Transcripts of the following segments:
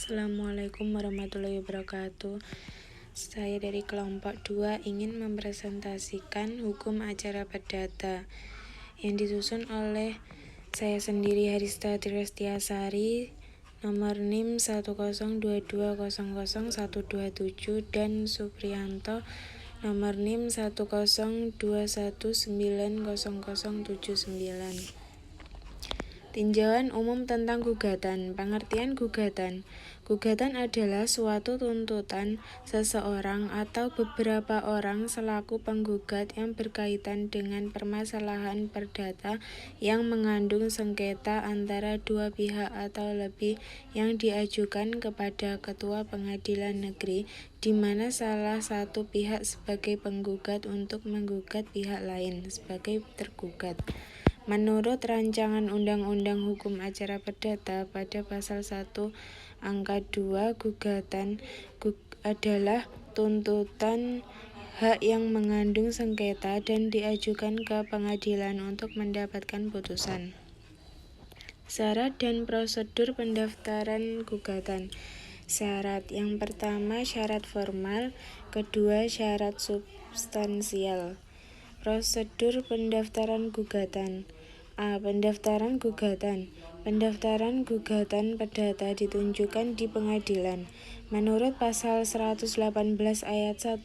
Assalamualaikum warahmatullahi wabarakatuh. Saya dari kelompok 2 ingin mempresentasikan hukum acara perdata yang disusun oleh saya sendiri, Harista Tirestiasari, nomor NIM 102200127, dan Supriyanto, nomor NIM 102190079. Tinjauan umum tentang gugatan. Pengertian gugatan. Gugatan adalah suatu tuntutan seseorang atau beberapa orang selaku penggugat yang berkaitan dengan permasalahan perdata yang mengandung sengketa antara dua pihak atau lebih yang diajukan kepada Ketua Pengadilan Negeri, di mana salah satu pihak sebagai penggugat untuk menggugat pihak lain sebagai tergugat. Menurut Rancangan Undang-Undang Hukum Acara Perdata pada Pasal 1 Angka 2, gugatan adalah tuntutan hak yang mengandung sengketa dan diajukan ke pengadilan untuk mendapatkan putusan. Syarat dan prosedur pendaftaran gugatan. Syarat yang pertama syarat formal, kedua syarat substansial. Prosedur pendaftaran gugatan. A. Pendaftaran gugatan. Pendaftaran gugatan perdata ditunjukkan di pengadilan. Menurut pasal 118 ayat 1,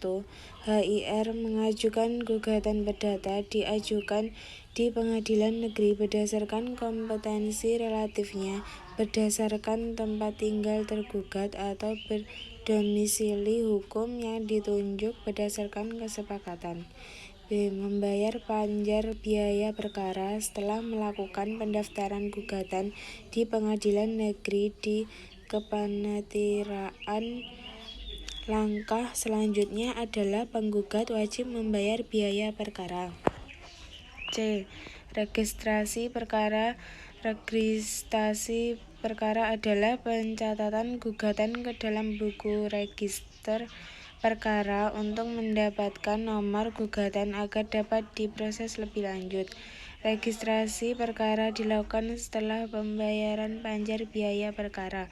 HIR mengajukan gugatan perdata diajukan di pengadilan negeri berdasarkan kompetensi relatifnya, berdasarkan tempat tinggal tergugat atau berdomisili hukum yang ditunjuk berdasarkan kesepakatan. B. Membayar panjar biaya perkara setelah melakukan pendaftaran gugatan di pengadilan negeri di kepanitiaan. Langkah selanjutnya adalah penggugat wajib membayar biaya perkara. C. Registrasi perkara. Registrasi perkara adalah pencatatan gugatan ke dalam buku register perkara untuk mendapatkan nomor gugatan agar dapat diproses lebih lanjut. Registrasi perkara dilakukan setelah pembayaran panjar biaya perkara.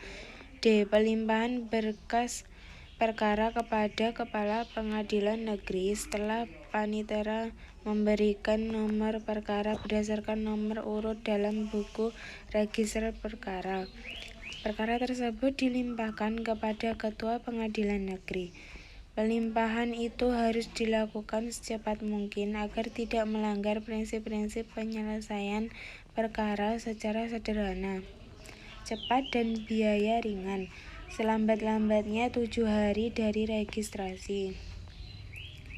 D. Pelimpahan berkas perkara kepada Kepala Pengadilan Negeri setelah panitera memberikan nomor perkara berdasarkan nomor urut dalam buku register perkara. Perkara tersebut dilimpahkan kepada Ketua Pengadilan Negeri. Pelimpahan itu harus dilakukan secepat mungkin agar tidak melanggar prinsip-prinsip penyelesaian perkara secara sederhana, cepat, dan biaya ringan, selambat-lambatnya 7 hari dari registrasi.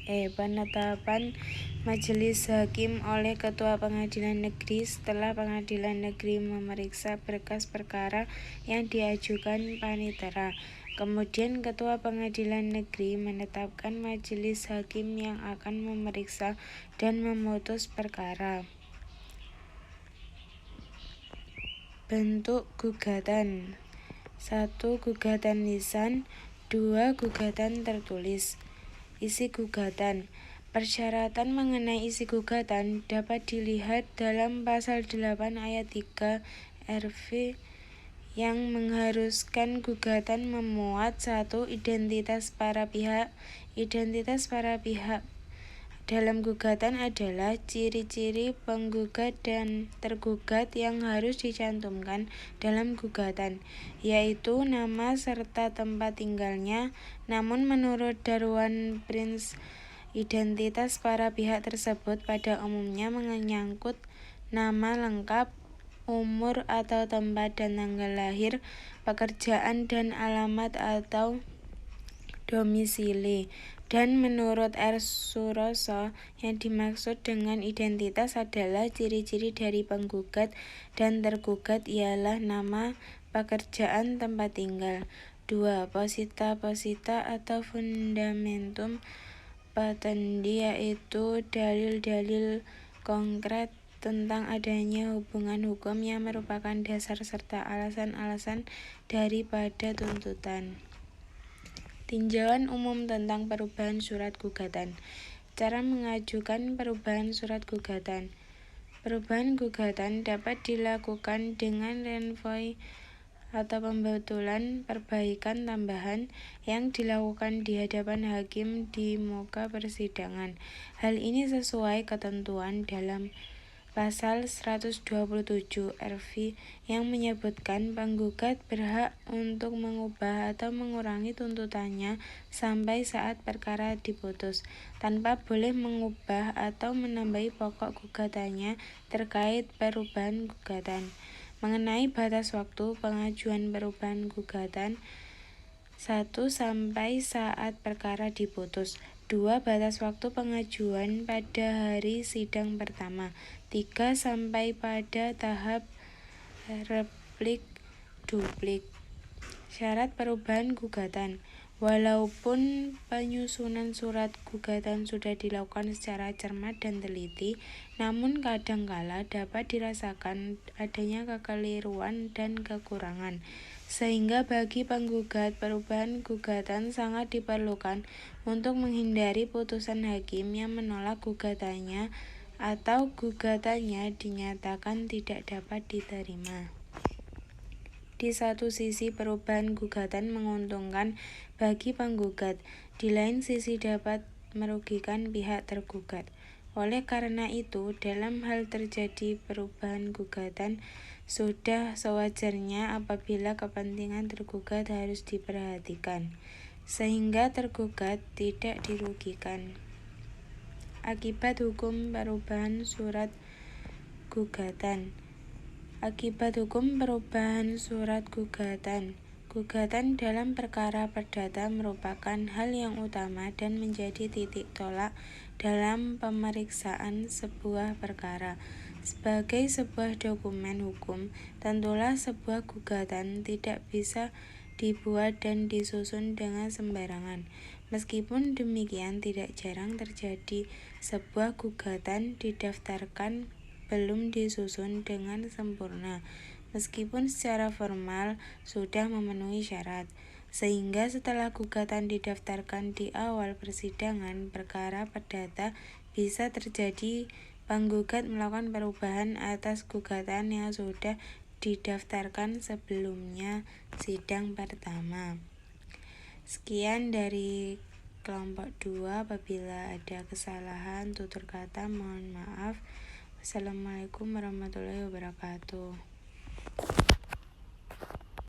E. Penetapan majelis hakim oleh Ketua Pengadilan Negeri setelah Pengadilan Negeri memeriksa berkas perkara yang diajukan panitera. Kemudian Ketua Pengadilan Negeri menetapkan majelis hakim yang akan memeriksa dan memutus perkara. Bentuk gugatan. 1. Gugatan lisan. 2. Gugatan tertulis. Isi gugatan. Persyaratan mengenai isi gugatan dapat dilihat dalam pasal 8 ayat 3 RV yang mengharuskan gugatan memuat 1. Identitas para pihak. Identitas para pihak dalam gugatan adalah ciri-ciri penggugat dan tergugat yang harus dicantumkan dalam gugatan, yaitu nama serta tempat tinggalnya. Namun menurut Darwan Prince, identitas para pihak tersebut pada umumnya menyangkut nama lengkap, umur atau tempat dan tanggal lahir, pekerjaan dan alamat atau domisili. Dan menurut R. Suroso, yang dimaksud dengan identitas adalah ciri-ciri dari penggugat dan tergugat ialah nama, pekerjaan, tempat tinggal. 2. Posita atau fundamentum patendi, yaitu dalil-dalil konkret tentang adanya hubungan hukum yang merupakan dasar serta alasan-alasan daripada tuntutan. Tinjauan umum tentang perubahan surat gugatan. Cara mengajukan perubahan surat gugatan. Perubahan gugatan dapat dilakukan dengan renvoi atau pembetulan perbaikan tambahan yang dilakukan di hadapan hakim di muka persidangan. Hal ini sesuai ketentuan dalam Pasal 127 RV yang menyebutkan penggugat berhak untuk mengubah atau mengurangi tuntutannya sampai saat perkara diputus, tanpa boleh mengubah atau menambahi pokok gugatannya terkait perubahan gugatan. Mengenai batas waktu pengajuan perubahan gugatan, 1. Sampai saat perkara diputus. 2. Batas waktu pengajuan pada hari sidang pertama. 3. Sampai pada tahap replik duplik. Syarat perubahan gugatan. Walaupun penyusunan surat gugatan sudah dilakukan secara cermat dan teliti, namun kadangkala dapat dirasakan adanya kekeliruan dan kekurangan. Sehingga bagi penggugat, perubahan gugatan sangat diperlukan untuk menghindari putusan hakim yang menolak gugatannya atau gugatannya dinyatakan tidak dapat diterima. Di satu sisi, perubahan gugatan menguntungkan bagi penggugat, di lain sisi dapat merugikan pihak tergugat. Oleh karena itu, dalam hal terjadi perubahan gugatan, sudah sewajarnya apabila kepentingan tergugat harus diperhatikan, sehingga tergugat tidak dirugikan. Akibat hukum perubahan surat gugatan. Akibat hukum perubahan surat gugatan. Gugatan dalam perkara perdata merupakan hal yang utama dan menjadi titik tolak dalam pemeriksaan sebuah perkara. Sebagai sebuah dokumen hukum, tentulah sebuah gugatan tidak bisa dibuat dan disusun dengan sembarangan. Meskipun demikian, tidak jarang terjadi sebuah gugatan didaftarkan belum disusun dengan sempurna, meskipun secara formal sudah memenuhi syarat, sehingga setelah gugatan didaftarkan di awal persidangan perkara perdata, bisa terjadi penggugat melakukan perubahan atas gugatan yang sudah didaftarkan sebelumnya sidang pertama. Sekian dari kelompok 2. Apabila ada kesalahan tutur kata, mohon maaf. Assalamualaikum warahmatullahi wabarakatuh.